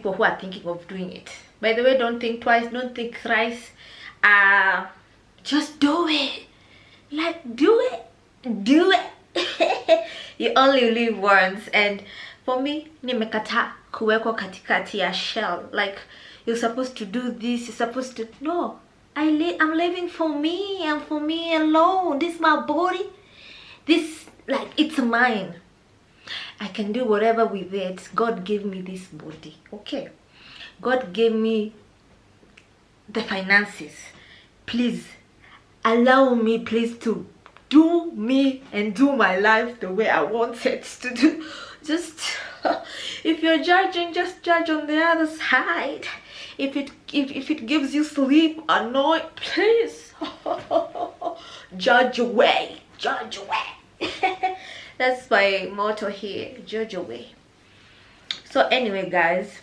people who are thinking of doing it. By the way, don't think twice, don't think thrice. Just do it. Like, do it. You only live once. And for me, nimekata kuweko katikati ya shell. Like, you're supposed to do this, you're supposed to... No, I'm living for me and for me alone. This is my body. This, like, it's mine. I can do whatever with it. God gave me this body, okay? God gave me the finances. Please, allow me, please, to do me and do my life the way I want it to do. Just, if you're judging, just judge on the other side. If it gives you sleep at night, please, judge away, judge away. That's my motto here, judge away. So anyway, guys,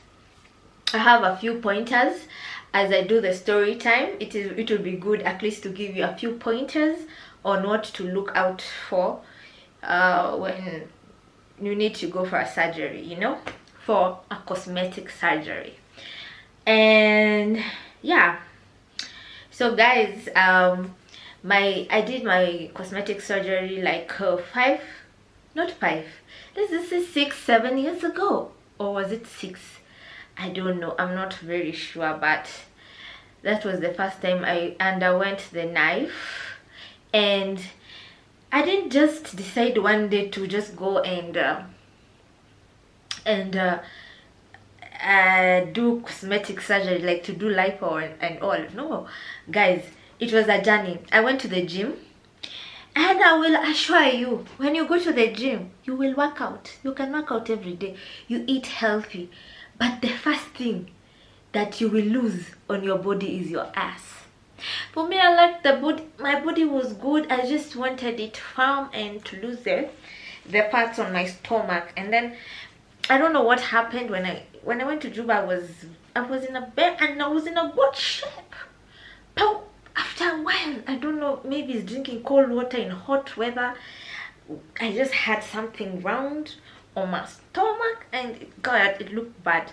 I have a few pointers as I do the story time. It will be good at least to give you a few pointers on what to look out for when you need to go for a surgery, you know, for a cosmetic surgery. And yeah, so guys, I did my cosmetic surgery like 6-7 years ago, or was it 6? I don't know, I'm not very sure, but that was the first time I underwent the knife. And I didn't just decide one day to just go and do cosmetic surgery, like to do lipo and all. No, guys, it was a journey. I went to the gym, and I will assure you, when you go to the gym, you will work out. You can work out every day. You eat healthy. But the first thing that you will lose on your body is your ass. For me, I liked the body. My body was good. I just wanted it firm and to lose the parts on my stomach. And then I don't know what happened when I went to Juba. I was in a bed and I was in a good shape. But after a while, I don't know, maybe it's drinking cold water in hot weather, I just had something round on my stomach and God, it looked bad.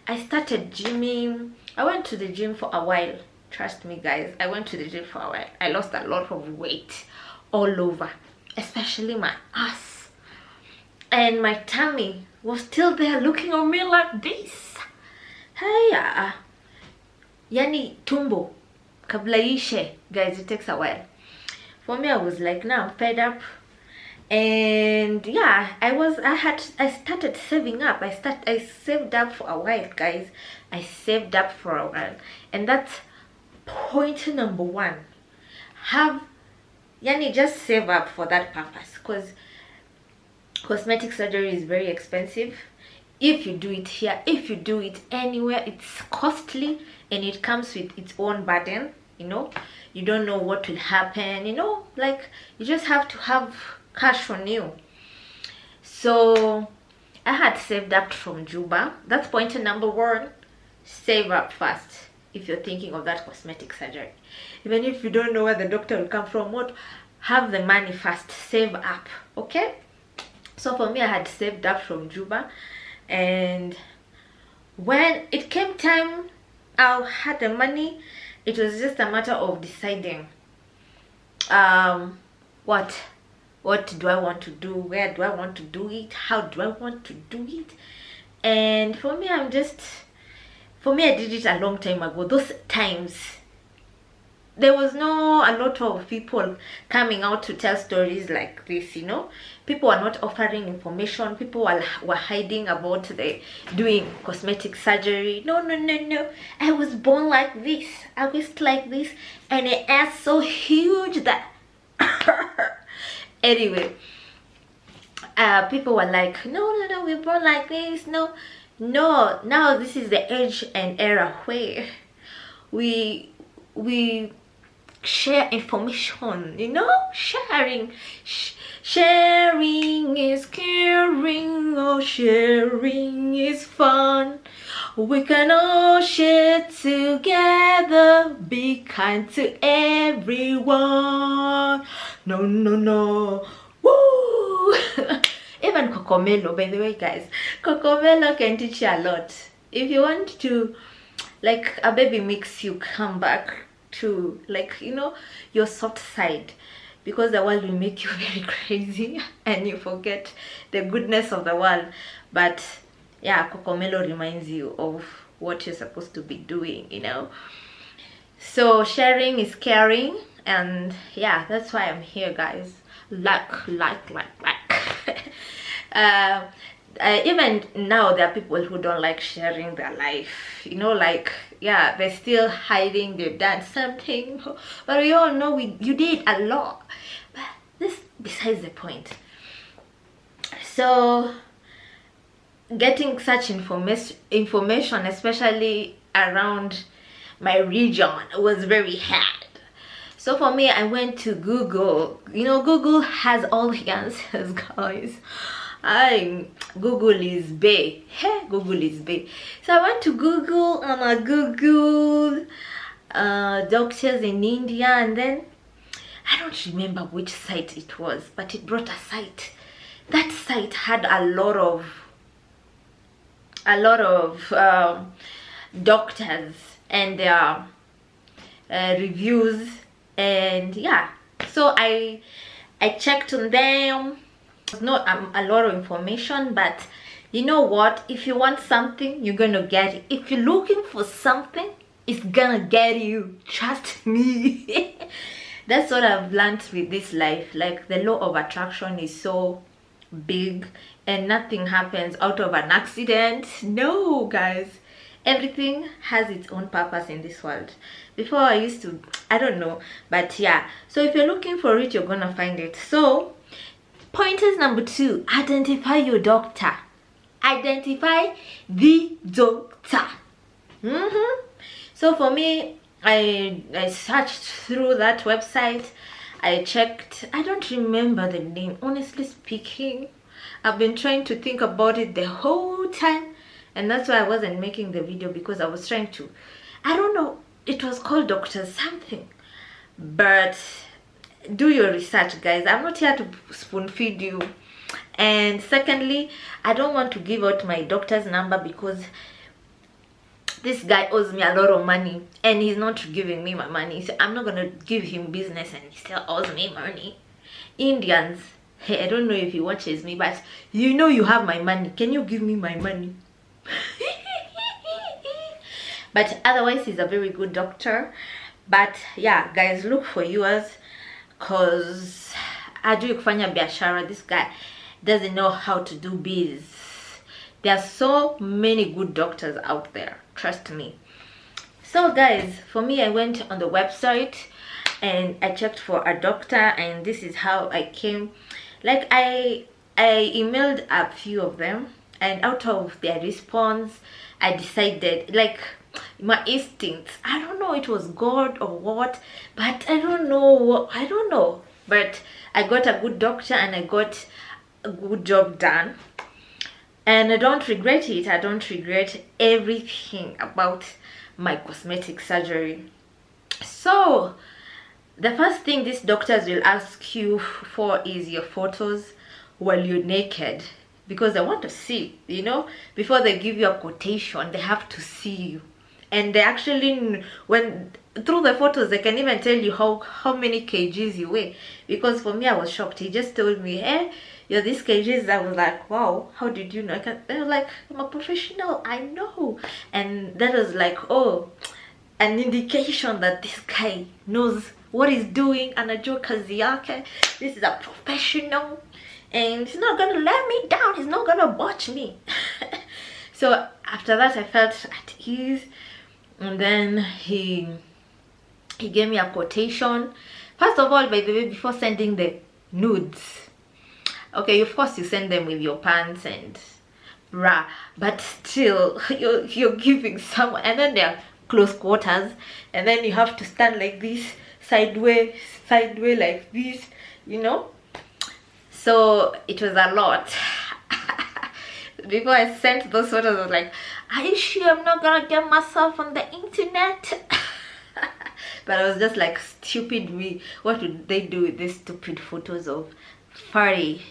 I started gymming. I went to the gym for a while. Trust me, guys, I went to the gym for a while. I lost a lot of weight all over, especially my ass. And my tummy was still there looking at me like this. Hey, yani tumbo kabla ishe, guys, it takes a while. For me, I was like, now I'm fed up. And yeah, I started saving up. I saved up for a while, guys. I saved up for a while. And that's point number 1. Just save up for that purpose, because cosmetic surgery is very expensive. If you do it here, if you do it anywhere, it's costly and it comes with its own burden, you know. You don't know what will happen, you know, like you just have to have cash on you. So I had saved up from Juba. That's point number 1. Save up first if you're thinking of that cosmetic surgery. Even if you don't know where the doctor will come from, have the money first. Save up, okay? So for me, I had saved up from Juba, and when it came time, I had the money. It was just a matter of deciding what do I want to do, where do I want to do it, how do I want to do it. And for me, I did it a long time ago. Those times there was no a lot of people coming out to tell stories like this, you know. People were not offering information. People were hiding about the doing cosmetic surgery. No, I was born like this, I was like this, and an ass so huge that anyway, people were like, no, we're born like this. No, now this is the age and era where we share information, you know. Sharing is caring. Oh, sharing is fun. We can all share together. Be kind to everyone. No. Woo! Even Cocomelo, by the way, guys, Cocomelo can teach you a lot. if you want to, like, a baby makes you come back to, like, you know, your soft side, because the world will make you very crazy and you forget the goodness of the world. But yeah, Cocomelo reminds you of what you're supposed to be doing, you know. So sharing is caring, and yeah, that's why I'm here, guys. Like even now there are people who don't like sharing their life, you know, like, yeah, they're still hiding they've done something, but we all know you did a lot. But this besides the point. So getting such information, especially around my region, was very hard. So for me, I went to Google. You know, Google has all the answers, guys. Google is big. Hey, Google is big. So I went to Google and I Googled doctors in India, and then I don't remember which site it was, but it brought a site. That site had a lot of doctors and their reviews, and yeah, so I checked on them. It's not a lot of information, but you know what, if you want something, you're gonna get it. If you're looking for something, it's gonna get you, trust me. That's what I've learned with this life. Like, the law of attraction is so big, and nothing happens out of an accident. No, guys, everything has its own purpose in this world. Before I used to, I don't know, but yeah, so if you're looking for it, you're gonna find it. So pointers number 2, identify your doctor. Identify the doctor. So for me, I searched through that website. I checked, I don't remember the name, honestly speaking. I've been trying to think about it the whole time, and that's why I wasn't making the video, because I was trying to, I don't know, it was called Dr. something. But do your research, guys. I'm not here to spoon feed you. And secondly, I don't want to give out my doctor's number, because this guy owes me a lot of money and he's not giving me my money, so I'm not gonna give him business and he still owes me money. Indians, hey, I don't know if he watches me, but you know you have my money. Can you give me my money? But otherwise, he's a very good doctor. But yeah, guys, look for yours, cause ajui kufanya biashara. This guy doesn't know how to do biz. There are so many good doctors out there, trust me. So guys, for me, I went on the website and I checked for a doctor, and this is how I came. Like, I emailed a few of them, and out of their response, I decided, like, my instincts, I don't know, it was God or what, but I don't know, but I got a good doctor and I got a good job done, and I don't regret it. I don't regret everything about my cosmetic surgery. So the first thing these doctors will ask you for is your photos while you're naked, because they want to see, you know, before they give you a quotation, they have to see you. And they actually, when through the photos, they can even tell you how many kgs you weigh. Because for me, I was shocked. He just told me, hey, you're this kgs. I was like, wow, how did you know? They were like, I'm a professional, I know. And that was like, oh, an indication that this guy knows what he's doing. Anajua kazi yake. This is a professional, and he's not gonna let me down. He's not gonna botch me. So after that, I felt at ease. And then he gave me a quotation. First of all, by the way, before sending the nudes, okay, of course you send them with your pants and bra, but still you're giving someone, and then they're close quarters, and then you have to stand like this, sideways like this, you know. So it was a lot. Before I sent those photos, I was like, are you sure I'm not gonna get myself on the internet? But I was just like, stupid me, what would they do with these stupid photos of furry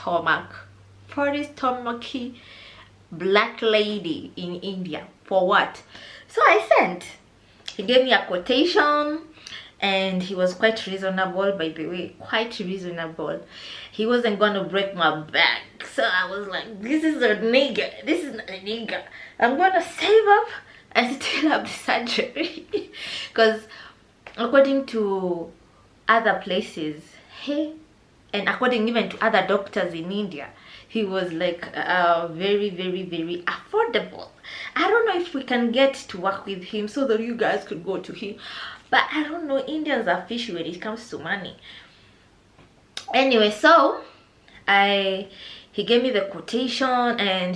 stomachy black lady in India. For what? So I sent. He gave me a quotation, and he was quite reasonable, by the way, quite reasonable. He wasn't gonna break my back. So I was like, this is a nigga, this is not a nigga. I'm gonna save up and still have the surgery. Because according to other places, hey, and according even to other doctors in India, he was like very, very, very affordable. I don't know if we can get to work with him so that you guys could go to him, but I don't know, Indians are fishy when it comes to money. Anyway, so he gave me the quotation, and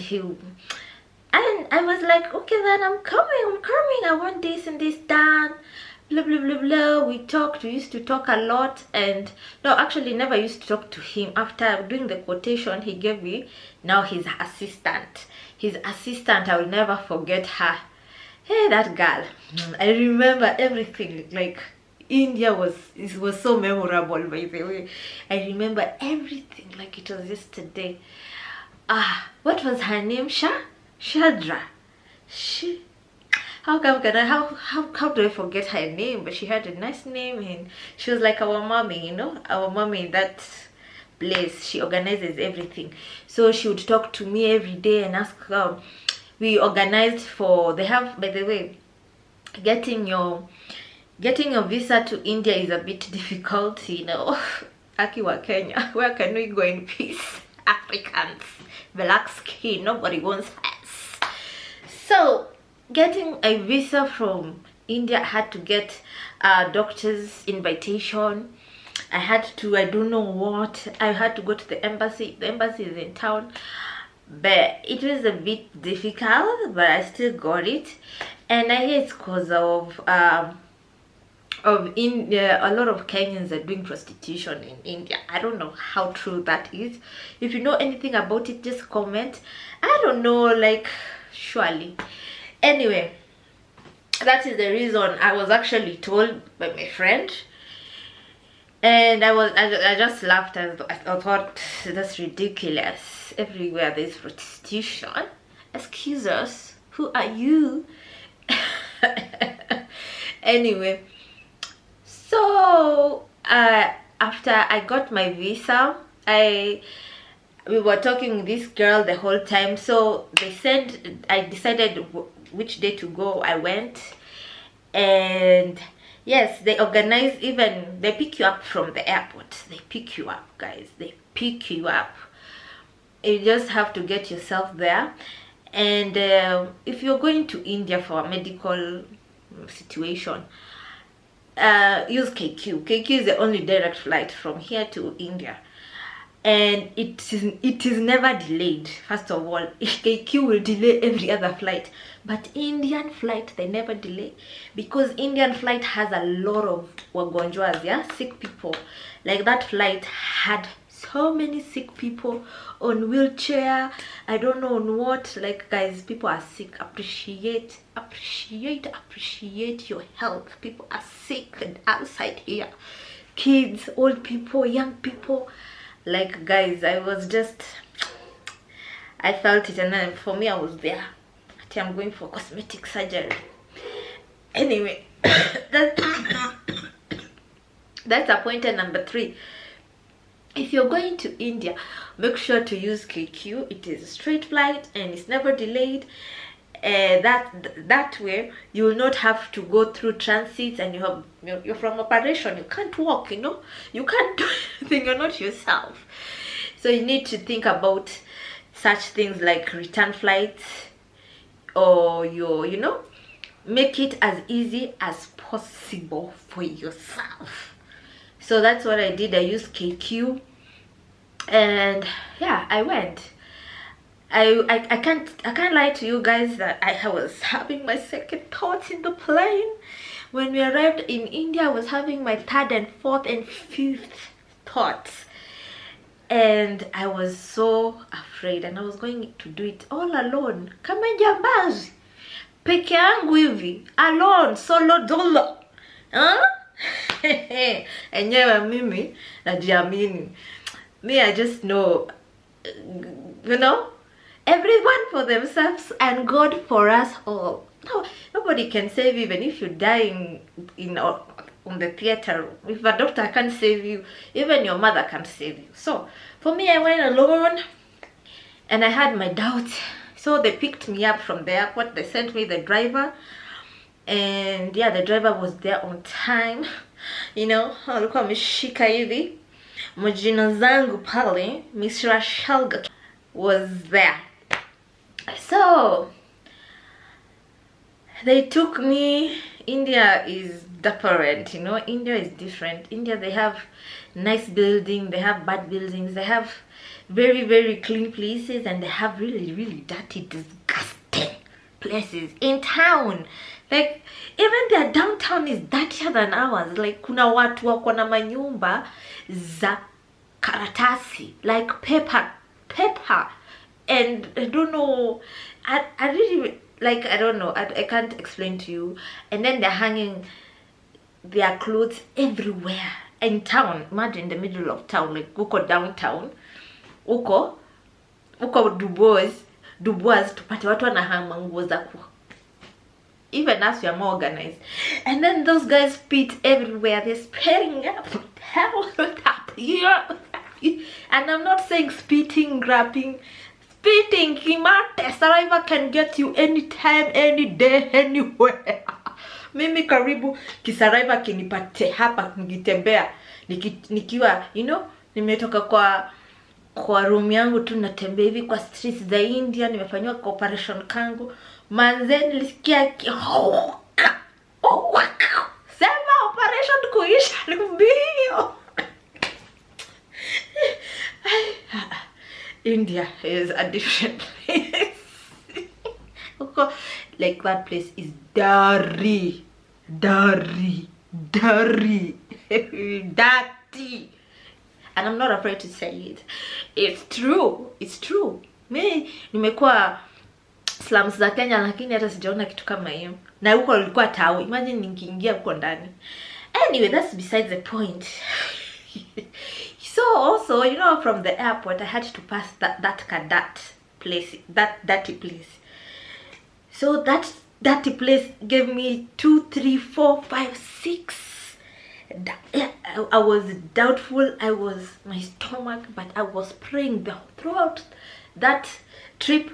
I was like, okay, then I'm coming, I want this and this done, blah blah blah blah. We used to talk a lot, and no, actually never used to talk to him. After doing the quotation he gave me, now his assistant, I will never forget her. Hey, that girl, I remember everything. Like, India was so memorable, by the way. I remember everything like it was yesterday. What was her name? Shadra. How do I forget her name? But she had a nice name, and she was like our mommy, you know, our mommy in that place. She organizes everything, so she would talk to me every day and ask we organized for, they have, by the way, getting your visa to India is a bit difficult, you know. Akiwa Kenya, where can we go in peace? Africans, black skin, nobody wants us. So getting a visa from India, I had to get a doctor's invitation. I had to, I don't know what, I had to go to the embassy. The embassy is in town, but it was a bit difficult, but I still got it. And I hear it's because of India, a lot of Kenyans are doing prostitution in India. I don't know how true that is. If you know anything about it, just comment. I don't know, like, surely. Anyway, that is the reason I was actually told by my friend, and I just laughed. I thought, that's ridiculous. Everywhere there's prostitution. Excuse us, who are you? Anyway, so after I got my visa, we were talking with this girl the whole time. So they said, I decided which day to go. I went, and yes, they organize, even they pick you up from the airport. They pick you up, guys, they pick you up. You just have to get yourself there. And if you're going to India for a medical situation, use KQ. KQ is the only direct flight from here to India, and it is never delayed. First of all, KQ will delay every other flight, but Indian flight, they never delay, because Indian flight has a lot of wagonjwas, yeah, sick people. Like, that flight had so many sick people on wheelchair, I don't know on what. Like, guys, people are sick. Appreciate your health. People are sick and outside here, kids, old people, young people. Like, guys, I felt it, and then for me, I was there. I'm going for cosmetic surgery. Anyway, that's appointment number 3. If you're going to India, make sure to use KQ. It is a straight flight and it's never delayed. That way you will not have to go through transits, and you're from operation, you can't walk, you know, you can't do anything, you're not yourself. So you need to think about such things like return flights, or you know, make it as easy as possible for yourself. So that's what I did. I used KQ, and yeah, I went. I can't lie to you guys that I was having my second thoughts in the plane. When we arrived in India, I was having my third and fourth and fifth thoughts, and I was so afraid, and I was going to do it all alone. Kama jambazi, peke yangu hivi, alone, solo dolo, huh? Enyewe mimi najiamini. Me, I just know, you know, Everyone for themselves and God for us all. No, nobody can save you. Even if you're dying on the theater, if a doctor can't save you, even your mother can't save you. So for me, I went alone and I had my doubts. So they picked me up from the airport. They sent me the driver, and yeah, the driver was there on time. You know, alikuwa ameshika hivi majina zangu pale. Miss Rachel was there. So they took me. India is different, you know. India is different. India, they have nice buildings, they have bad buildings, they have very, very clean places, and they have really, really dirty, disgusting places in town. Like, even their downtown is dirtier than ours. Like, kuna watu wako na manyumba za karatasi, like paper, and I don't know, I really, like, I don't know, I can't explain to you. And then they're hanging their clothes everywhere in town. Imagine in the middle of town, like uko downtown, uko Dubois tupate watu wanahanga nguo za ku. Even us, we are more organized. And then those guys spit everywhere. They're spraying up here. And I'm not saying spitting, grabbing. Spitting, kimate, saliva can get you anytime, any day, anywhere. Mimi karibu kisaliva kinipate hapa nikitembea, nikiwa, you know, nimetoka kwa room yangu tu natembea hivi kwa streets za India, nimefanywa operation kangu. Manze nilisikia sema operation kuisha mbio. India is a different place. Like, that place is dirty. And I'm not afraid to say it. It's true. Me nimekuwa slums za Kenya, lakini hata sijaona kitu kama hiyo. Na huko ulikuwa tao. Imagine ningiingia huko ndani. Anyway, that's besides the point. So also, you know, from the airport I had to pass that dirty place. So that dirty place gave me 2, 3, 4, 5, 6. I was doubtful. My stomach, but I was praying throughout that trip.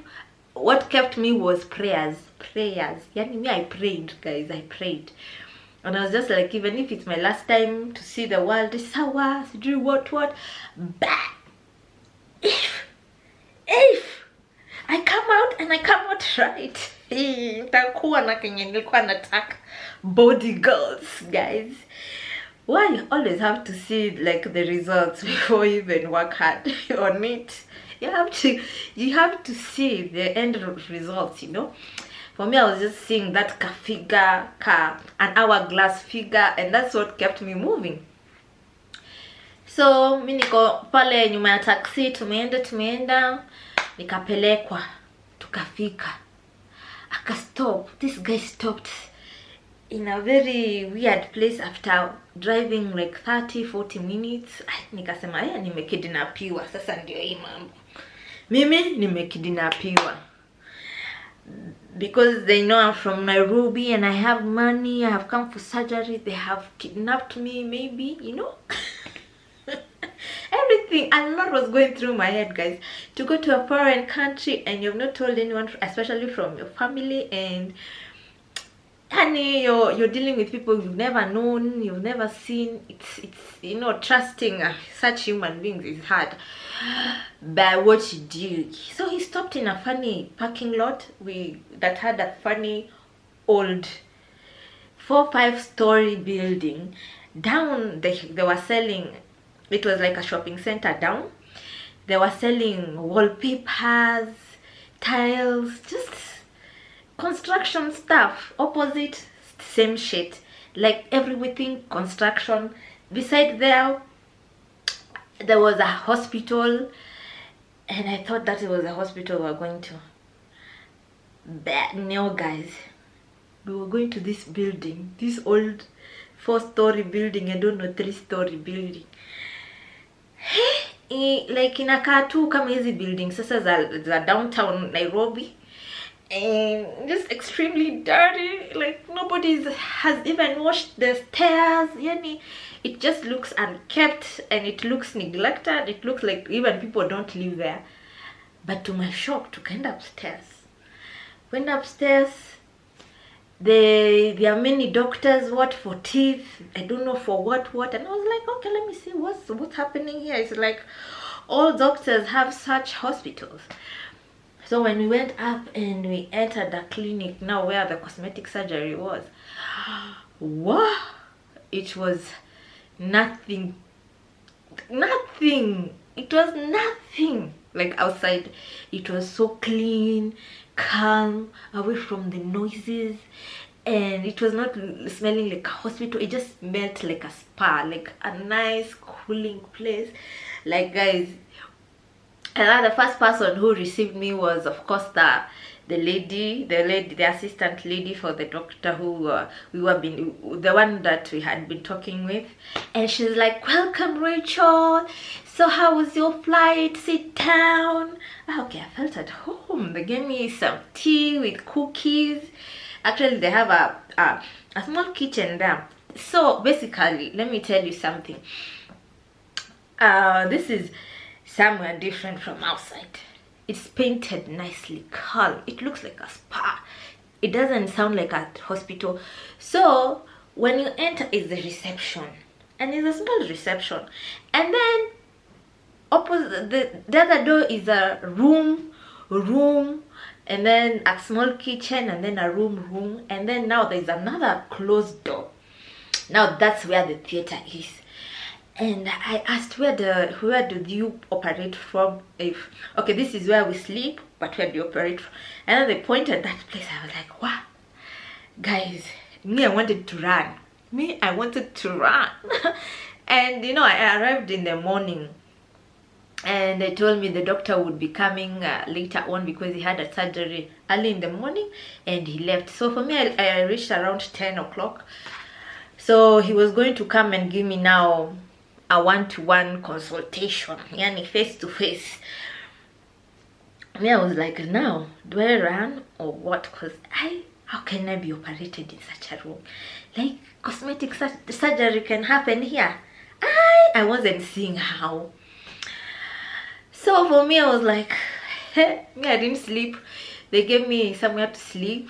What kept me was prayers. Yani me, I prayed, guys. I prayed. And I was just like, even if it's my last time to see the world, sawa, do what, but if I come out and I come out right, nitakuwa na kenye nilikuwa nataka. Bodyguards, guys. Why you always have to see like the results before you even work hard on it? You have to see the end results, you know. For me, I was just seeing that an hourglass figure, and that's what kept me moving. So mimi niko pale nyuma ya taxi, tumeenda nikapelekwa, tukafika. This guy stopped in a very weird place after driving like 30-40 minutes. Nikasema nimekidnapiwa. Sasa ndio hii mambo. Mimi nimekidnapiwa. Because they know I'm from Nairobi and I have money, I have come for surgery, they have kidnapped me, maybe, you know. Everything, a lot was going through my head, guys. To go to a foreign country and you've not told anyone, especially from your family, and you're dealing with people you've never known, you've never seen. It's you know, trusting such human beings is hard. But what he did, so he stopped in a funny parking lot that had a funny old 4-5 story building. Down they were selling, it was like a shopping center down. They were selling wallpapers, tiles, just construction stuff. Opposite, same shit, like everything construction. Beside there was a hospital, and I thought that it was a hospital we were going to. But no, guys, we were going to this building, this old 4-story building, I don't know, 3-story building. like inakaa tu kama hizi buildings sasa za downtown Nairobi, and just extremely dirty, like nobody has even washed the stairs. Yani it just looks unkept and it looks neglected. It looks like even people don't live there. But to my shock, tukaenda upstairs. Went upstairs. There are many doctors, what for teeth, I don't know for what, and I was like, okay, let me see what's happening here. It's like all doctors have such hospitals. So when we went up and we entered the clinic now where the cosmetic surgery was, wow, it was nothing. It was nothing like outside. It was so clean, calm, away from the noises, and it was not smelling like a hospital. It just smelled like a spa, like a nice cooling place. Like, guys, and the first person who received me was, of course, the assistant lady for the doctor who the one that we had been talking with. And she's like, welcome, Rachel, so how was your flight, sit down. Okay, I felt at home. They gave me some tea with cookies. Actually, they have a small kitchen there. So basically, let me tell you something. This is somewhere different from outside. It's painted nicely, calm. It looks like a spa. It doesn't sound like a hospital. So when you enter is the reception, and it's a small reception, and then opposite the other door is a room, and then a small kitchen, and then a room, and then now there's another closed door. Now that's where the theater is. And I asked, where do you operate from? Okay, this is where we sleep, but where do you operate from? And then they pointed that place. I was like, wow, guys, I wanted to run. And you know, I arrived in the morning, and they told me the doctor would be coming later on because he had a surgery early in the morning, and he left. So for me, I reached around 10 o'clock. So he was going to come and give me now a one-to-one consultation, yani face-to-face. I was like, now, do I run or what? Because how can I be operated in such a room? Like, cosmetic surgery can happen here. I wasn't seeing how. So for me, I was like, I didn't sleep. They gave me somewhere to sleep.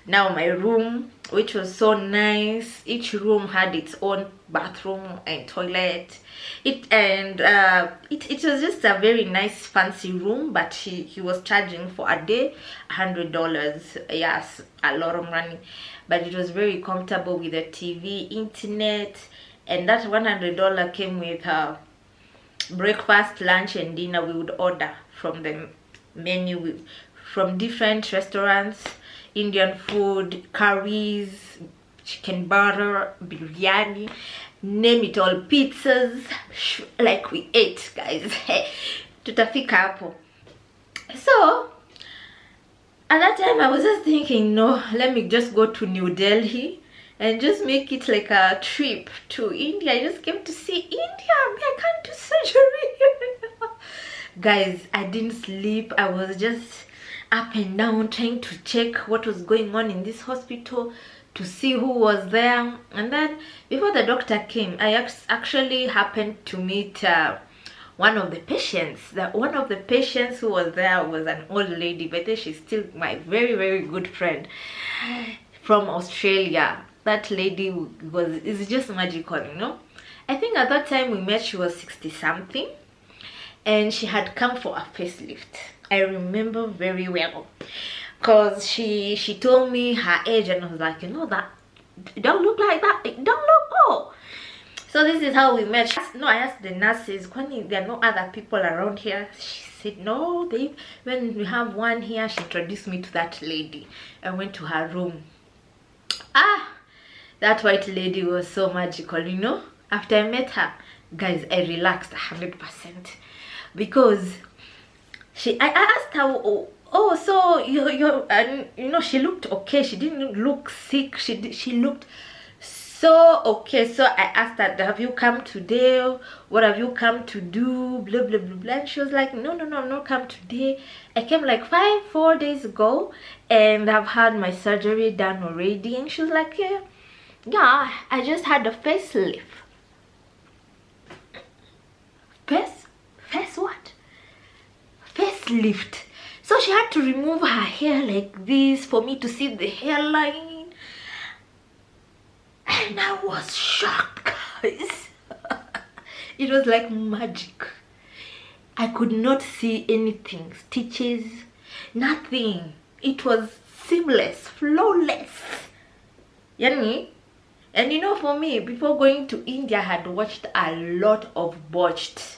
Now my room, which was so nice, each room had its own bathroom and toilet. It was just a very nice fancy room, but he was charging for a day $100. Yes, a lot of money, but it was very comfortable with the TV, internet, and that $100 came with breakfast, lunch, and dinner. We would order from the menu from different restaurants. Indian food, curries, chicken butter, biryani, name it all, pizzas, like we ate, guys. Tutafika hapo. So at that time I was just thinking, no, let me just go to New Delhi and just make it like a trip to India. I just came to see India. I can't do surgery. Guys, I didn't sleep. I was just up and down trying to check what was going on in this hospital, to see who was there. And then before the doctor came, I actually happened to meet one of the patients. One of the patients who was there was an old lady, but she's still my very, very good friend from Australia. That lady is just magical, you know. I think at that time we met, she was 60 something, and she had come for a facelift. I remember very well, because she told me her age, and I was like, you know, that don't look like that, don't look old. So this is how we met. I asked the nurses, when there are no other people around here. She said, no, when we have one here. She introduced me to that lady. I went to her room. That white lady was so magical, you know. After I met her, guys, I relaxed 100%, because I asked her, oh, so you know, she looked okay. She didn't look sick. She looked So okay, so I asked her, have you come today? What have you come to do? Blah blah blah blah. And she was like, no, I'm not come today. I came like 4 days ago, and I've had my surgery done already. And she was like, yeah, I just had a facelift. Face what? Facelift. So she had to remove her hair like this for me to see the hairline. And I was shocked, guys. It was like magic. I could not see anything, stitches, nothing. It was seamless, flawless. Yani? And you know, for me, before going to India, I had watched a lot of botched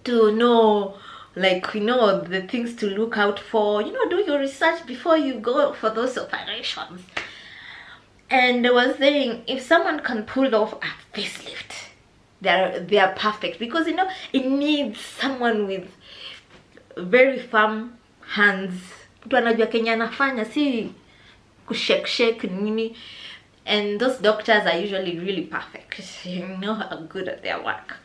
to know, like, you know, the things to look out for. You know, do your research before you go for those operations. And I was saying, if someone can pull off a facelift, they are perfect, because you know it needs someone with very firm hands. Mtu anajua Kenya anafanya, si kushake nini. And those doctors are usually really perfect. You know how good at their work.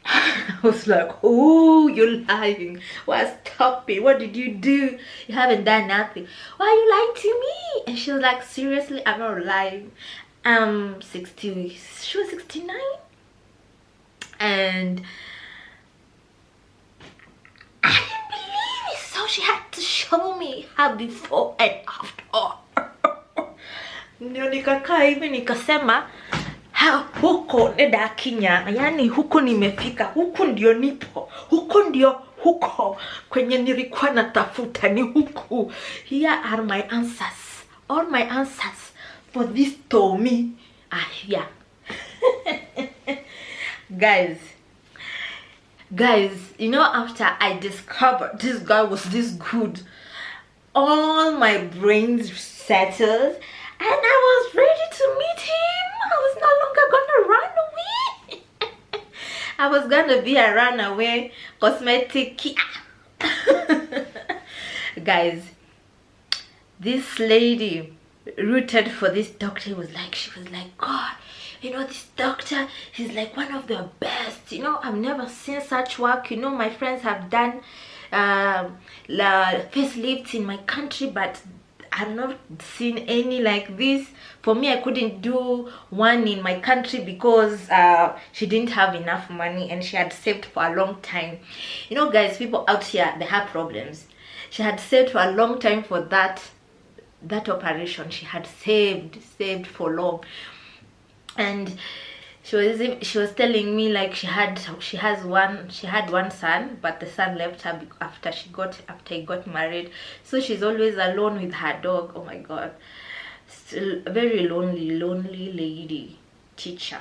I was like, oh, you're lying. Why, stop it? What did you do? You haven't done nothing. Why are you lying to me? And she was like, seriously, I'm not lying. 60, she was 69. And I didn't believe it. So she had to show me her before and after. Ndio nikakaa hivi nikasema, huko nenda Kenya, yani huko nimefika, huko ndio nipo, huko kwenye nilikuwa natafuta ni huku. Here are my answers. All my answers for this Tommy are here. Guys, you know, after I discovered this guy was this good, all my brains settled. And I was ready to meet him. I was no longer gonna run away. I was gonna be a runaway cosmetic. Guys, this lady rooted for this doctor. She was like, God, you know, this doctor, he's like one of the best. You know, I've never seen such work. You know, my friends have done facelifts in my country, but I've not seen any like this. For me, I couldn't do one in my country because she didn't have enough money and she had saved for a long time. You know, guys, people out here, they have problems. She had saved for a long time for that operation. She had saved for long. And she was telling me like she had one son, but the son left her after he got married. So she's always alone with her dog. Oh my God, still a very lonely lady teacher.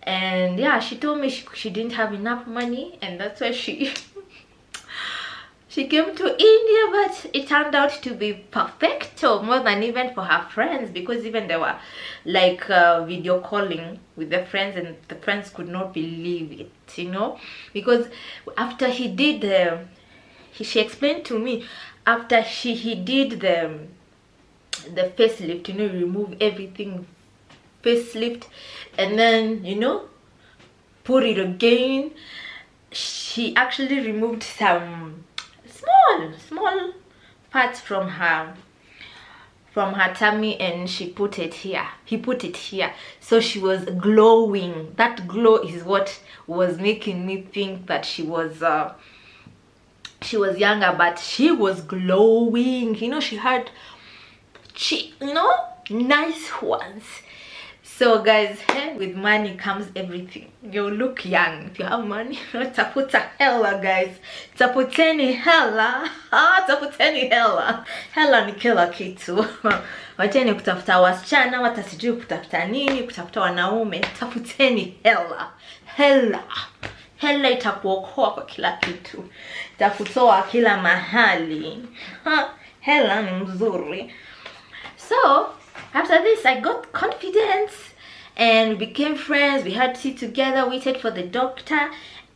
And yeah, she told me she didn't have enough money, and that's why she came to India, but it turned out to be perfecto, more than even for her friends, because even they were like video calling with the friends, and the friends could not believe it, you know, because after he did she explained to me, after he did the facelift, you know, remove everything, facelift, and then, you know, put it again. She actually removed some small parts from her tummy, and he put it here, so she was glowing. That glow is what was making me think that she was younger, but she was glowing. You know, she had nice ones. So guys, with money comes everything. You look young if you have money. Tafuta hela, guys. Tafuteni hela. Tafuteni hela. Hela ni kila kitu. Wacheni kutafuta wasichana, watasijui kutafuta nini, kutafuta wanaume. Tafuteni hela. Hela itakuokoa kwa kila kitu. Itakutoa kila mahali. Hela ni mzuri. So after this, I got confidence and we became friends. We had tea together, waited for the doctor.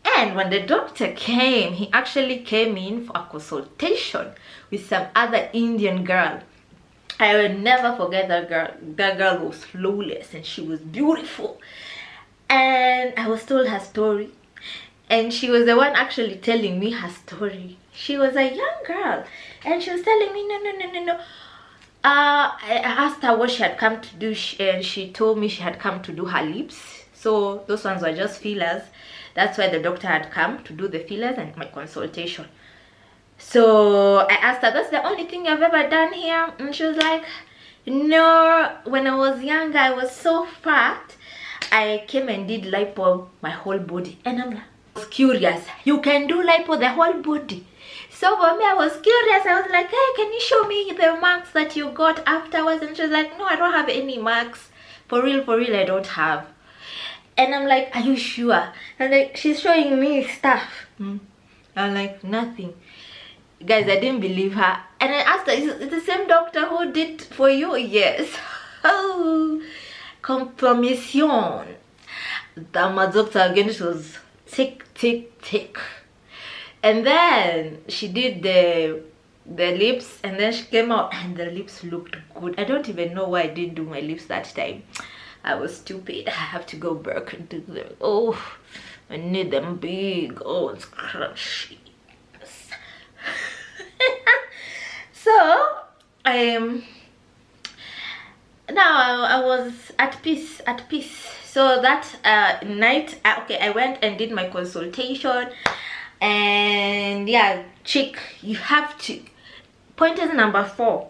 And when the doctor came, he actually came in for a consultation with some other Indian girl. I will never forget that girl. That girl was flawless and she was beautiful. And I was told her story. And she was the one actually telling me her story. She was a young girl. And she was telling me, no. I asked her what she had come to do. And she told me she had come to do her lips. So those ones were just fillers. That's why the doctor had come to do the fillers and my consultation. So I asked her, that's the only thing I've ever done here? And she was like, no, when I was younger, I was so fat. I came and did lipo my whole body. And I'm like, I was curious. You can do lipo the whole body? So for me, I was curious. I was like, hey, can you show me the marks that you got afterwards? And she was like, no, I don't have any marks. For real, I don't have. And I'm like, are you sure? And like, she's showing me stuff. I'm like, nothing. Guys, I didn't believe her. And I asked her, is it the same doctor who did for you? Yes. Oh, confirmation. My doctor again, she was tick. And then she did the lips, and then she came out and the lips looked good. I don't even know why I didn't do my lips that time. I was stupid. I have to go back and do them. Oh, I need them big. Oh, it's crunchy. So now I was at peace. So that night, I went and did my consultation. And yeah, chick, you have to, pointers number 4,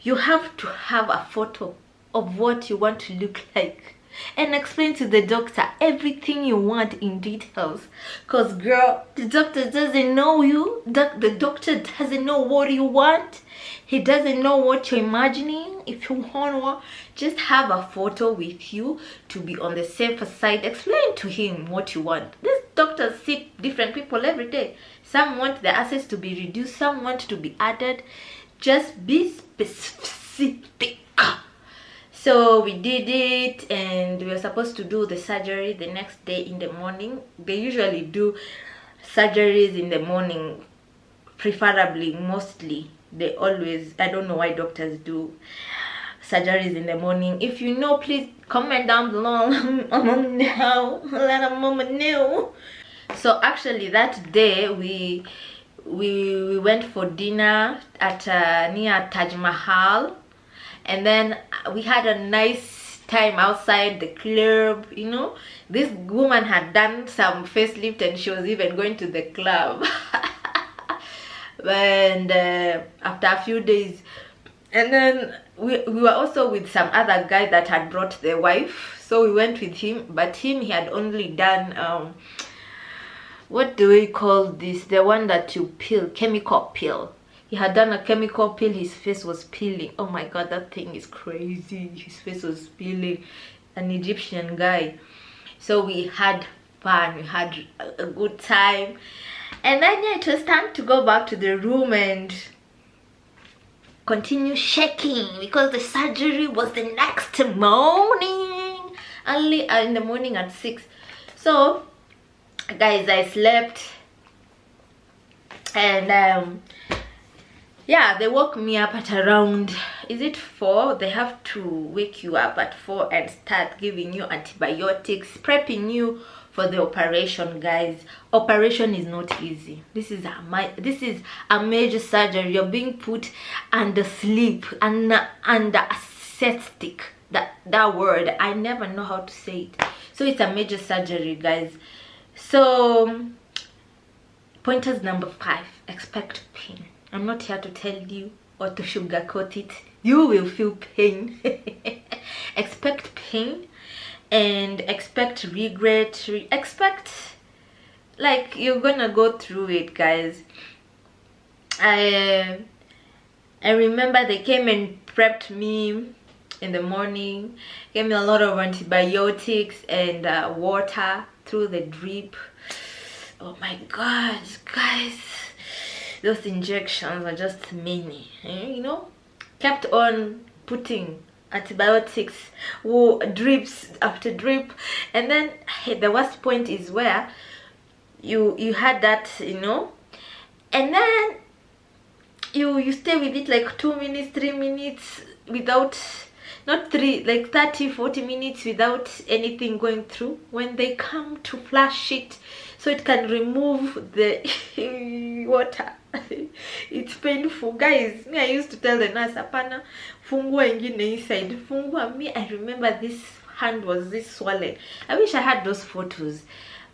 you have to have a photo of what you want to look like and explain to the doctor everything you want in details. Because girl, the doctor doesn't know you. The doctor doesn't know what you want. He doesn't know what you're imagining. If you want, just have a photo with you to be on the safer side. Explain to him what you want. These doctors see different people every day. Some want the access to be reduced, some want to be added. Just be specific. So we did it, and we were supposed to do the surgery the next day in the morning. They usually do surgeries in the morning, preferably, mostly. They always, I don't know why doctors do surgeries in the morning. If you know, please comment down below. Let a mama know. So actually that day we went for dinner at near Taj Mahal. And then we had a nice time outside the club. You know, this woman had done some facelift and she was even going to the club. And after a few days, and then we were also with some other guy that had brought the wife. So we went with him, but he had only done what do we call this, the one that you peel, chemical peel. He had done a chemical peel. His face was peeling. Oh my god, that thing is crazy. His face was peeling. An Egyptian guy. So we had fun. We had a good time. And then yeah, it was time to go back to the room and continue shaking because the surgery was the next morning. Early in the morning at 6. So guys, I slept. And yeah, they woke me up at around, is it 4? They have to wake you up at 4 and start giving you antibiotics, prepping you for the operation. Guys, operation is not easy. This is a major surgery. You're being put under sleep and under anesthetic. That word, I never know how to say it. So it's a major surgery, guys. So pointers number 5, expect pain. I'm not here to tell you or to sugarcoat it. You will feel pain. Expect pain and expect regret. Expect like you're gonna go through it, guys. I remember they came and prepped me in the morning, gave me a lot of antibiotics and water through the drip. Oh my god, guys, those injections are just many, you know. Kept on putting antibiotics, drips after drip. And then the worst point is where you had that, you know, and then you stay with it like 2 minutes, 3 minutes, without, not 30-40 minutes without anything going through. When they come to flush it so it can remove the water, it's painful, guys. Me, I used to tell the nurse, apana fungua ingine inside, fungua. Me, I remember this hand was this swollen. I wish I had those photos,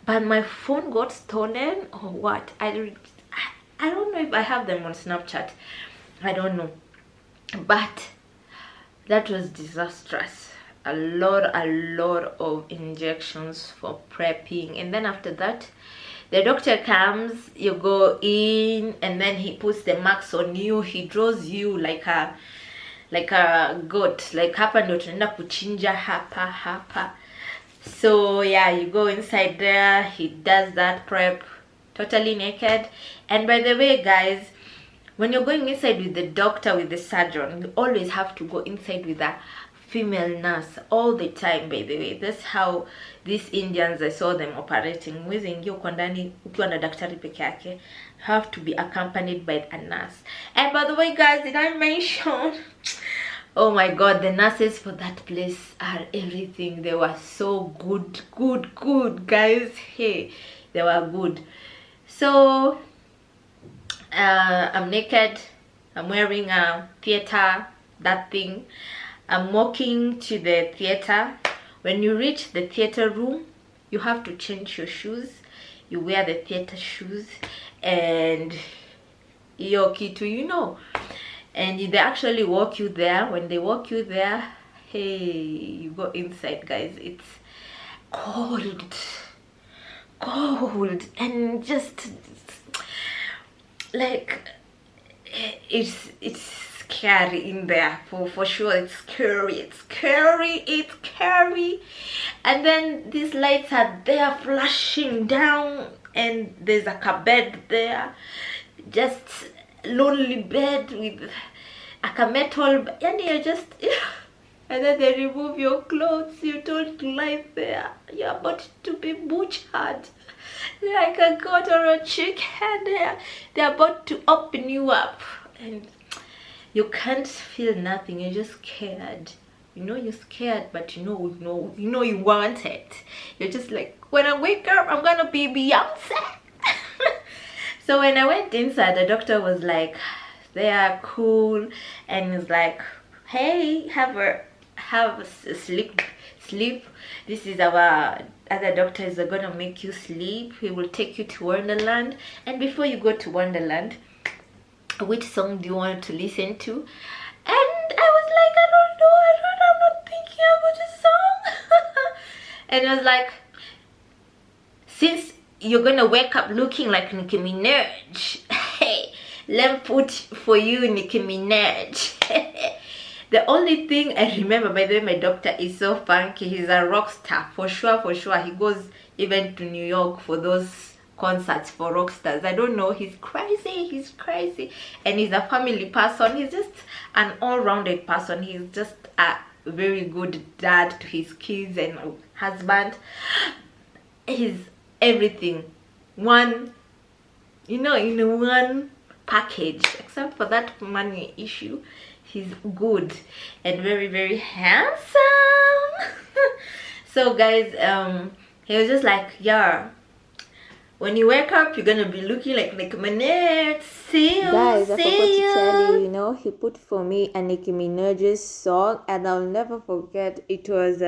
but my phone got stolen or what. I don't know if I have them on Snapchat, I don't know, but that was disastrous. A lot of injections for prepping, and then after that the doctor comes, you go in, and then he puts the marks on you. He draws you like a goat, like hapa ndo tunaenda kuchinja hapa. So yeah, you go inside there, he does that prep totally naked. And by the way, guys, when you're going inside with the doctor, with the surgeon, you always have to go inside with a female nurse all the time. By the way, that's how these Indians, I saw them operating. Mwezi ingia uko ndani ukiwa na daktari peke yake, have to be accompanied by a nurse. And by the way, guys, did I mention, oh my god, the nurses for that place are everything. They were so good, guys. Hey, they were good. So I'm naked, I'm wearing a theater, that thing. I'm walking to the theater. When you reach the theater room, you have to change your shoes. You wear the theater shoes and iyo kitu, you know, and they actually walk you there. When they walk you there, hey, you go inside, guys. It's cold, and just like it's scary in there, for sure. It's scary. And then these lights are there flashing down, and there's like a bed there, just lonely bed with a metal, and you're just and then they remove your clothes. You're told to lie there. You're about to be butchered like a goat or a chicken. They're about to open you up, and you can't feel nothing. You're just scared. You know you're scared, but you know you want it. You're just like, when I wake up, I'm gonna be Beyonce. So when I went inside, the doctor was like, they are cool, and he's like, hey, have a sleep. This is our other doctors are gonna make you sleep. He will take you to Wonderland, and before you go to Wonderland, which song do you want to listen to? And I was like, I don't know, I'm not thinking about a song. And I was like, since you're gonna wake up looking like Nicki Minaj, hey, let me put for you Nicki Minaj. The only thing I remember, by the way, my doctor is so funky. He's a rock star, for sure. He goes even to New York for those concerts for rock stars. I don't know, he's crazy, and he's a family person. He's just an all-rounded person. He's just a very good dad to his kids and husband. He's everything, one, in one package, except for that money issue. He's good and very handsome. So guys, he was just like, yeah, when you wake up, you're gonna be looking like Nicki Minaj. See you, guys. I forgot to tell you, he put for me a Nicki Minaj's song, and I'll never forget. It was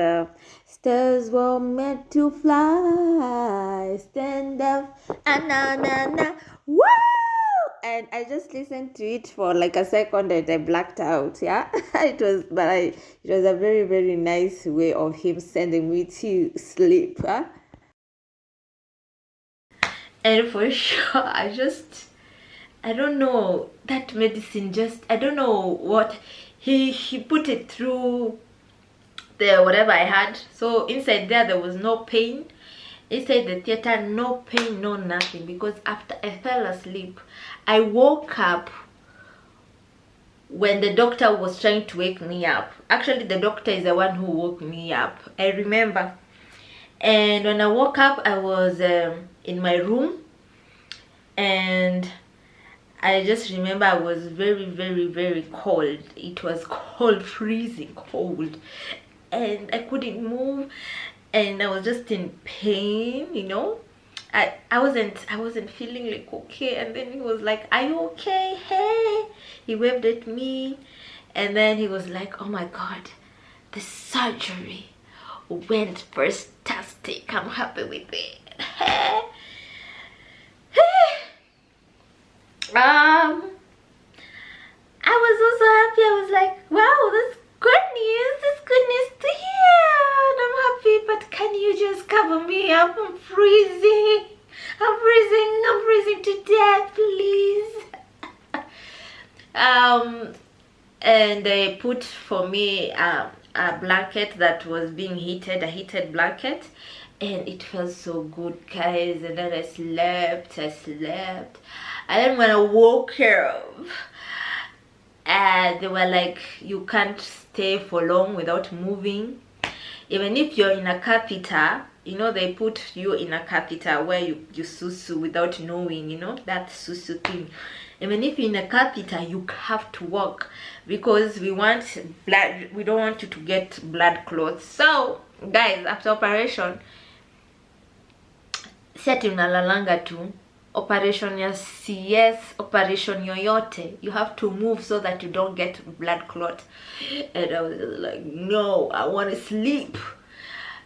"Stars Were Meant to Fly, Stand Up, na woo!" And I just listened to it for like a second, and I blacked out. Yeah, it was a very nice way of him sending me to sleep. Huh? And for sure, I don't know, that medicine I don't know what he put it through the whatever I had. So inside there was no pain. Inside the theater, no pain, no nothing, because after I fell asleep, I woke up when the doctor was trying to wake me up. Actually, the doctor is the one who woke me up, I remember. And when I woke up, I was in my room, and I just remember I was very, very, very cold. It was cold, freezing cold, and I couldn't move, and I was just in pain, you know. I wasn't feeling like okay. And then he was like, "Are you okay? Hey," he waved at me, and then he was like, "Oh my God, the surgery went fantastic. I'm happy with it." I was also happy. I was like, wow, that's good news. That's good news to hear. And I'm happy, but can you just cover me up? I'm freezing. I'm freezing to death, please. And they put for me a blanket that was being heated, a heated blanket, and it felt so good, guys. And then I slept, and then when I woke up, they were like, you can't stay for long without moving. Even if you're in a catheter, you know, they put you in a catheter where you susu without knowing, you know, that susu thing. Even if you're in a catheter, you have to walk, because we want blood. We don't want you to get blood clots. So guys, after operation, seti unalalanga tu, operation ya CS, operation yoyote, you have to move so that you don't get blood clot. And I was just like, no, I want to sleep.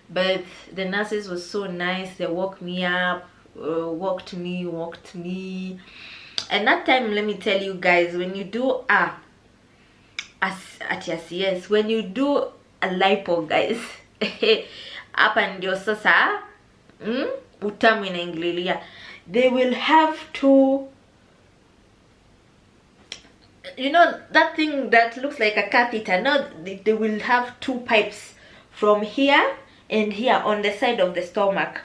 But the nurses were so nice. They woke me up, walked me. And that time, let me tell you guys, when you do at your CS, when you do a lipo, guys, hapa ndio sasa utamu inaingililia. They will have to, you know, that thing that looks like a catheter. Now they will have two pipes from here and here on the side of the stomach,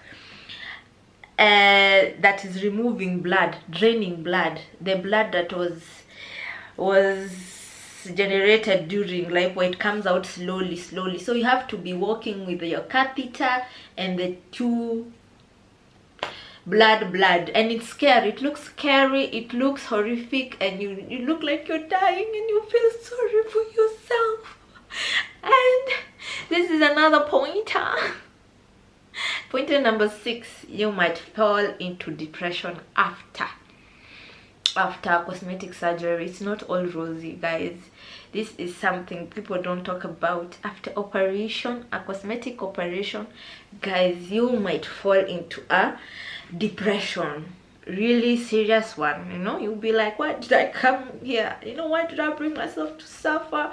that is removing blood, draining blood, the blood that was generated during lipo. It comes out slowly. So you have to be walking with your catheter and the two blood, and it's scary. It looks scary, it looks horrific, and you look like you're dying, and you feel sorry for yourself. And this is another pointer. Pointer number 6: you might fall into depression after cosmetic surgery. It's not all rosy, guys. This is something people don't talk about. After operation, a cosmetic operation, guys, you might fall into a depression, really serious one. You know, you'll be like, why did I come here? You know, why did I bring myself to suffer?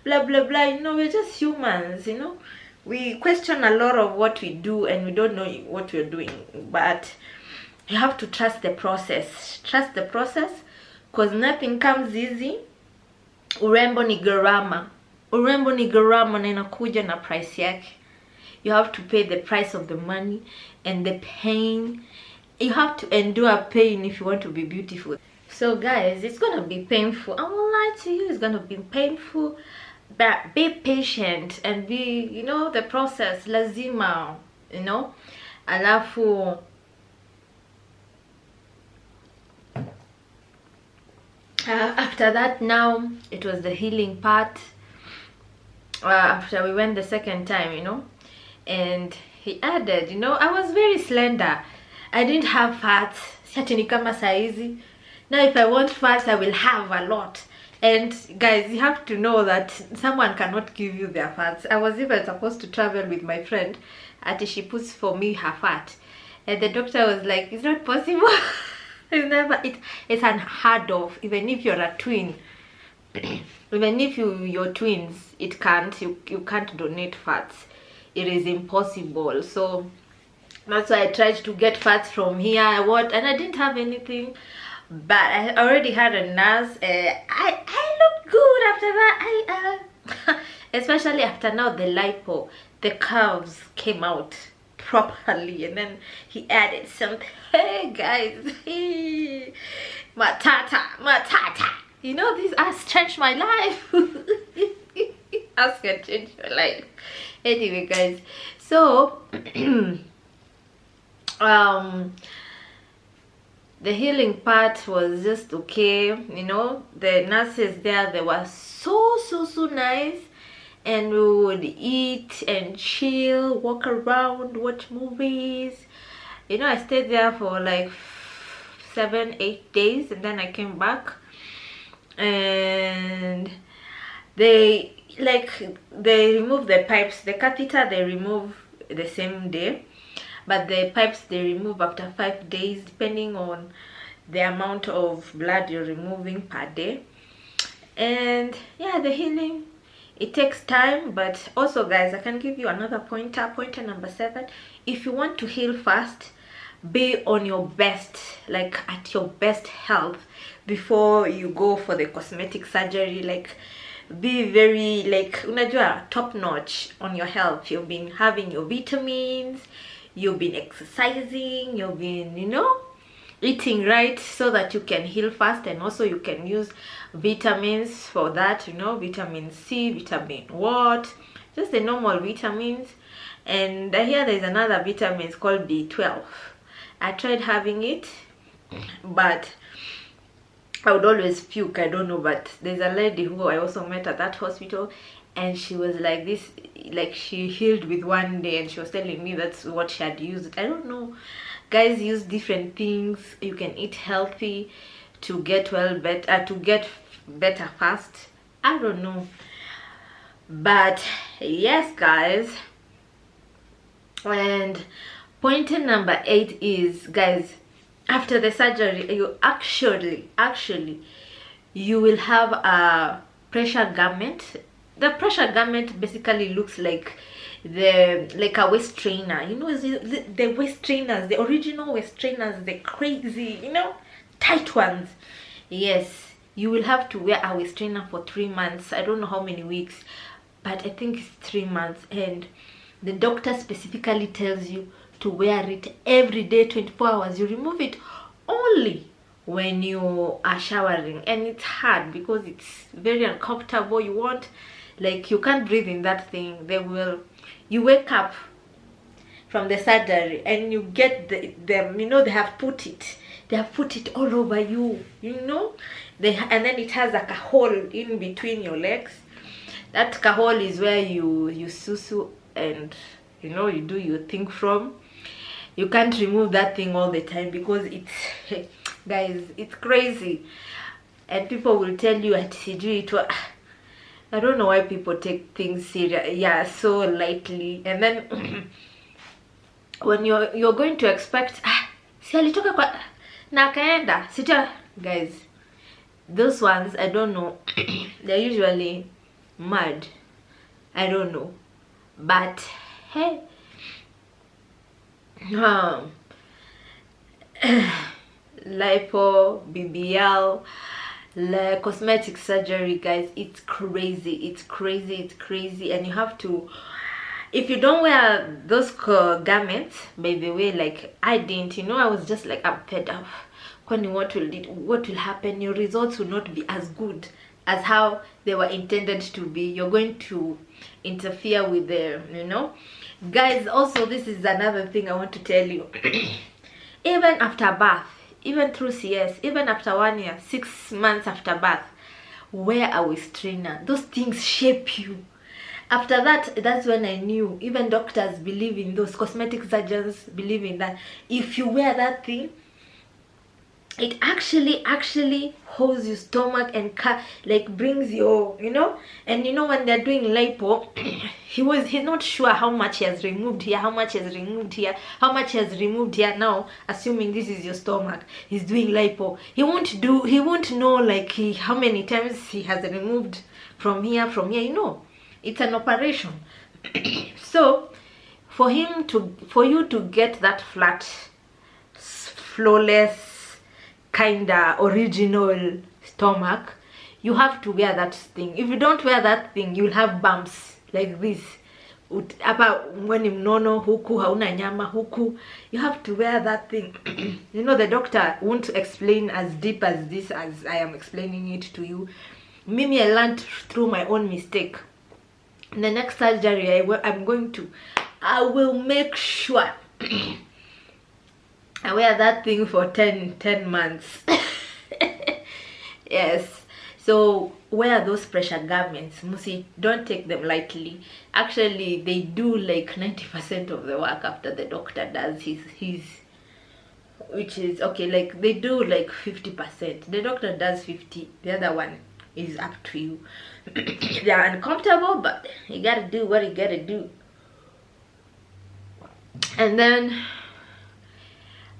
Blah blah blah. You know, we're just humans. You know, we question a lot of what we do, and we don't know what we're doing. But you have to trust the process. Trust the process, because nothing comes easy. Urembo ni gharama na inakuja na price yake. You have to pay the price of the money and the pain. You have to endure pain if you want to be beautiful. So guys, it's gonna be painful. I won't lie to you, it's gonna be painful, but be patient and be, you know, the process. Lazima, you know. Alafu after that, now it was the healing part. After we went the second time, you know, and he added, you know, I was very slender. I didn't have fats. Certainly kama saizi. Now if I want fats, I will have a lot. And guys, you have to know that someone cannot give you their fats. I was even supposed to travel with my friend, and she puts for me her fat, and the doctor was like, it's not possible. It's unheard of. Even if you're a twin, even if you're twins, you can't donate fats. It is impossible. So that's why I tried to get fats from here. And I didn't have anything, but I already had a nurse. I looked good after that. Especially after now the lipo, the curves came out properly, and then he added something. Hey guys, matata. You know, this has changed my life. Ask can change your life. Anyway, guys, so The healing part was just okay, you know. The nurses there, they were so nice, and we would eat and chill, walk around, watch movies. You know, I stayed there for like 7-8 days, and then I came back. And they remove the pipes. The catheter they remove the same day, but the pipes they remove after 5 days, depending on the amount of blood you're removing per day. And yeah, the healing, it takes time. But also, guys, I can give you another pointer number 7. If you want to heal fast, be on your best, like at your best health before you go for the cosmetic surgery. Like, be very, like, unajua, top notch on your health. You've been having your vitamins, you've been exercising, you've been, you know, eating right, so that you can heal fast. And also you can use vitamins for that, you know, vitamin C, vitamin what, just the normal vitamins. And I hear there's another vitamin called B12. I tried having it, but I would always puke. I don't know, but there's a lady who I also met at that hospital, and she was like this, like she healed with 1 day, and she was telling me that's what she had used. I don't know, guys use different things. You can eat healthy to get better fast. I don't know, but yes, guys. And point number 8 is, guys, after the surgery, you actually you will have a pressure garment. The pressure garment basically looks like a waist trainer. You know, the waist trainers, the original waist trainers, the crazy, you know, tight ones. Yes, you will have to wear a waist trainer for 3 months. I don't know how many weeks, but I think it's 3 months. And the doctor specifically tells you to wear it every day, 24 hours. You remove it only when you are showering, and it's hard because it's very uncomfortable. You want, like, you can't breathe in that thing. You wake up from the surgery and you get them, you know, they have put it all over you, you know, and then it has like a hole in between your legs. That hole is where you susu, and you know, you do your thing from. You can't remove that thing all the time because it's guys, it's crazy. And people will tell you at CG I don't know why people take things serious, yeah, so lightly. And then when you're going to expect si alitoka kwa na kaenda sita, guys, those ones, I don't know, they're usually mad. I don't know, but hey, Lipo, BBL, cosmetic surgery, guys, it's crazy, and you have to, if you don't wear those garments, by the way, like I didn't, you know, I was just like, I'm fed up. What will happen? Your results will not be as good as how they were intended to be. You're going to interfere with the, you know, guys. Also, this is another thing I want to tell you. Even after birth, even through CS, even after 1 year, 6 months after birth, wear a waist trainer. Those things shape you. After that, that's when I knew, even doctors believe in those, cosmetic surgeons believe in that. If you wear that thing, it actually holds your stomach and like brings your, you know. And you know, when they're doing lipo, he's not sure how much he has removed here, how much he has removed here, how much he has removed here. Now, assuming this is your stomach, he's doing lipo, he won't know like how many times he has removed from here, you know. It's an operation. So for you to get that flat, flawless, kinda original stomach, you have to wear that thing. If you don't wear that thing, you'll have bumps like this. Hapa mweni mnono, huku hauna nyama, huku. You have to wear that thing. You know, the doctor won't explain as deep as this as I am explaining it to you. Mimi, I learned through my own mistake. The next surgery I will make sure I wear that thing for 10 months. Yes, so wear those pressure garments. Musi, don't take them lightly. Actually, they do like 90% of the work after the doctor does his which is okay. Like they do like 50%, the doctor does 50, the other one is up to you. They're uncomfortable, but you gotta do what you gotta do. And then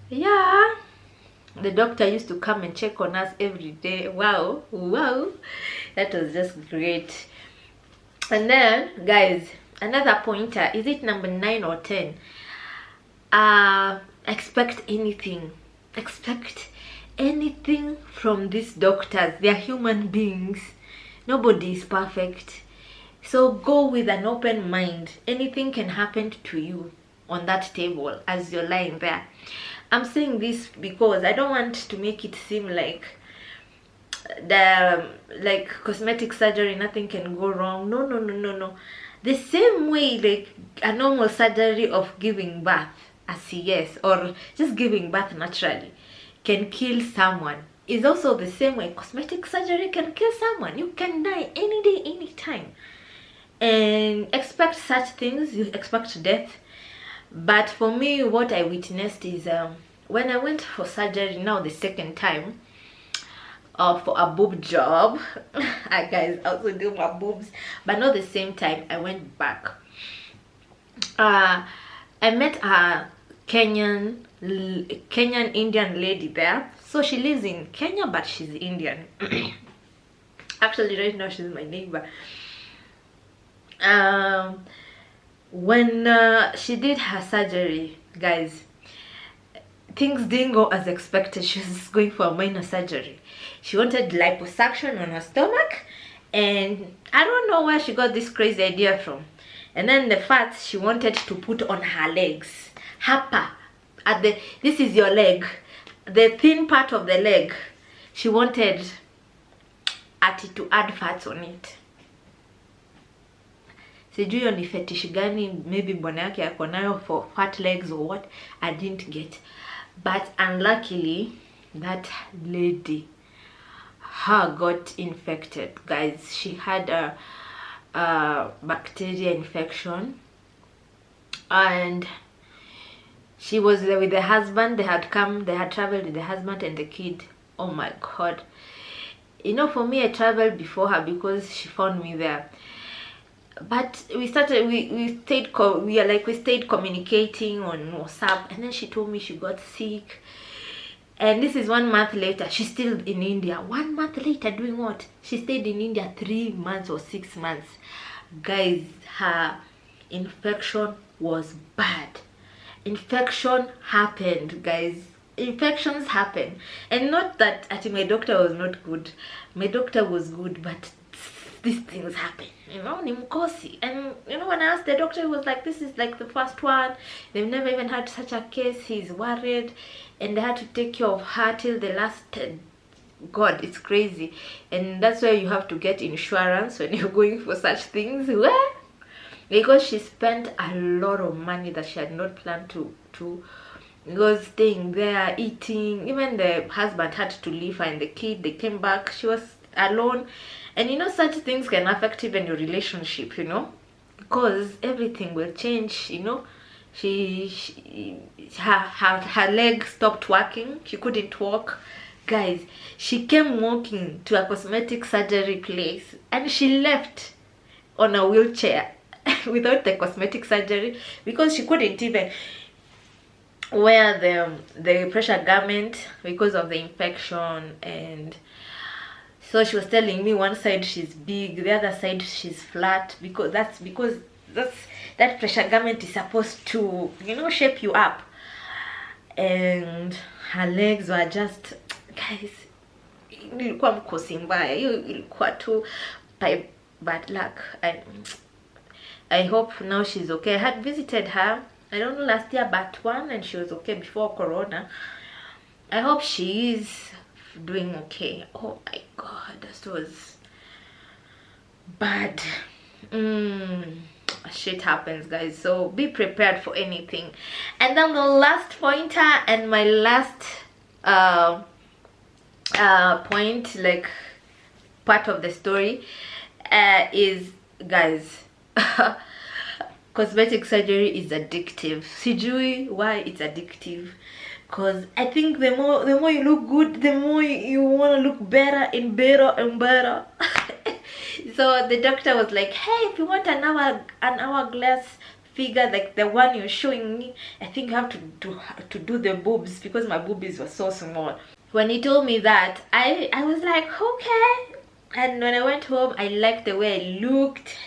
yeah, the doctor used to come and check on us every day. Wow, that was just great. And then guys, another pointer, is it number 9 or 10? Expect anything from these doctors. They are human beings, nobody is perfect, so go with an open mind. Anything can happen to you on that table as you're lying there. I'm saying this because I don't want to make it seem like like cosmetic surgery, nothing can go wrong. No. The same way like a normal surgery of giving birth, a CS, or just giving birth naturally can kill someone, is also the same way cosmetic surgery can kill someone. You can die any day, anytime. And expect such things, you expect death. But for me, what I witnessed is when I went for surgery now the second time, for a boob job. I guys also do my boobs, but not the same time. I went back. I met a Kenyan Indian lady there. So she lives in Kenya, but she's Indian. Actually, right now she's my neighbor. When she did her surgery, guys, things didn't go as expected. She was going for a minor surgery. She wanted liposuction on her stomach, and I don't know where she got this crazy idea from. And then the fat she wanted to put on her legs. Hapa, this is your leg, the thin part of the leg. She wanted to add fats on it. Sijui hiyo ni fetish gani, maybe bwana yake yako nayo for fat legs or what, I didn't get. But unluckily, that lady, her got infected, guys. She had a bacteria infection, and she was there with the husband. They had traveled with the husband and the kid. Oh my god. You know, for me, I traveled before her because she found me there. But we stayed communicating on WhatsApp, and then she told me she got sick. And this is 1 month later. She's still in India. 1 month later, doing what? She stayed in India 3 months or 6 months. Guys, her infection was bad. Infection happened, guys. Infections happen. And not that my doctor was not good. My doctor was good, but these things happen, you know, ni mkosi. And you know, when I asked the doctor, he was like, this is like the first one, they've never even had such a case. He's worried, and they had to take care of her till the last. God, it's crazy. And that's why you have to get insurance when you're going for such things. Well, because she spent a lot of money that she had not planned to was staying there, eating. Even the husband had to leave her and the kid. They came back, she was alone. And you know, such things can affect even your relationship, you know, because everything will change. You know, her leg stopped working. She couldn't walk. Guys, she came walking to a cosmetic surgery place, and she left on a wheelchair without the cosmetic surgery because she couldn't even wear the pressure garment because of the infection. And so she was telling me one side she's big, the other side she's flat, because that pressure garment is supposed to, you know, shape you up. And her legs were just, guys, ilikuwa mkosi mbaya. Ilikuwa tu by bad luck. I hope now she's okay. I had visited her, I don't know, last year but one, and she was okay before Corona. I hope she is doing okay. Oh my god, that was bad. shit happens, guys, so be prepared for anything. And then the last pointer and my last point, like part of the story, is, guys, cosmetic surgery is addictive. Sijui why it's addictive, because I think the more you look good, the more you want to look better and better and better. So the doctor was like, hey, if you want an hourglass figure like the one you're showing me, I think you have to do the boobs, because my boobies were so small. When he told me that, I was like, okay. And when I went home, I liked the way I looked.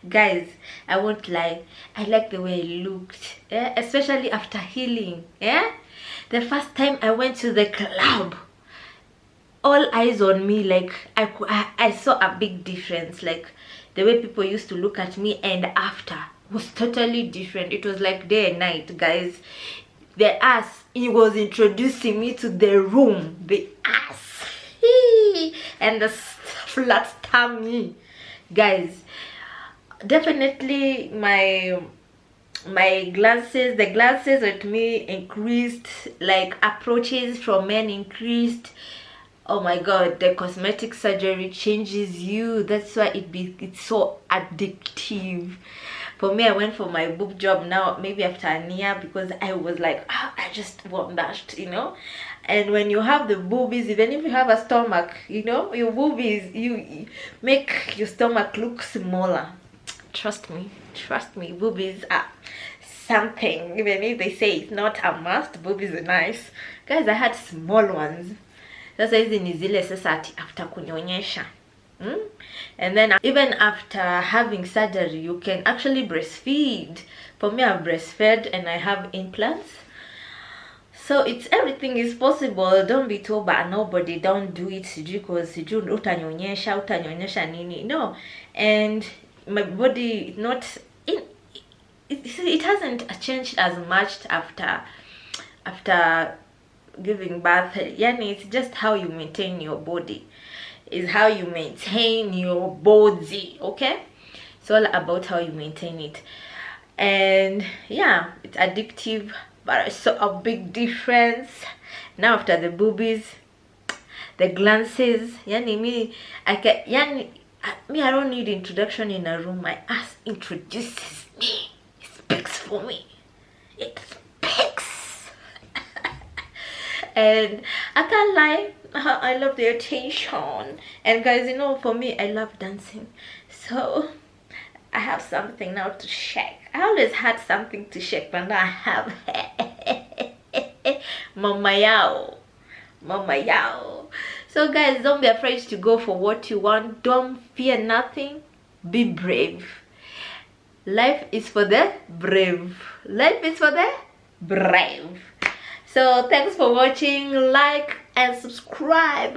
Guys, I won't lie, I like the way I looked, especially after healing. The first time I went to the club, all eyes on me, like I saw a big difference. Like the way people used to look at me and after was totally different. It was like day and night, guys. The ass, he was introducing me to the room, the ass and the flat tummy, guys. Definitely my the glances at me increased, like approaches from men increased. Oh my god, the cosmetic surgery changes you. That's why it's so addictive. For me, I went for my boob job now, maybe after a year, because I was like, I just want that, you know. And when you have the boobies, even if you have a stomach, you know, your boobies, you make your stomach look smaller. Trust me, boobies are something. Even if they say it's not a must, boobies are nice, guys. I had small ones. Sasa hizi ni zile sasa ati after kunyonyesha. And then even after having surgery, you can actually breastfeed. For me, I've breastfed and I have implants. So everything is possible. Don't be told by nobody, don't do it because utanyonyesha nini. No. And my body it hasn't changed as much after giving birth. Yani, it's just how you maintain your body, is how you maintain your body. Okay, it's all about how you maintain it. And yeah, it's addictive, but it's so a big difference. Now after the boobies, the glances, yani I don't need introduction in a room. My ass introduces me. It speaks for me. It speaks. And I can't lie, I love the attention. And guys, you know, for me, I love dancing. So I have something now to shake. I always had something to shake, but now I have Mama Yao. So guys, don't be afraid to go for what you want. Don't fear nothing. Be brave. Life is for the brave. Life is for the brave. So thanks for watching. Like and subscribe.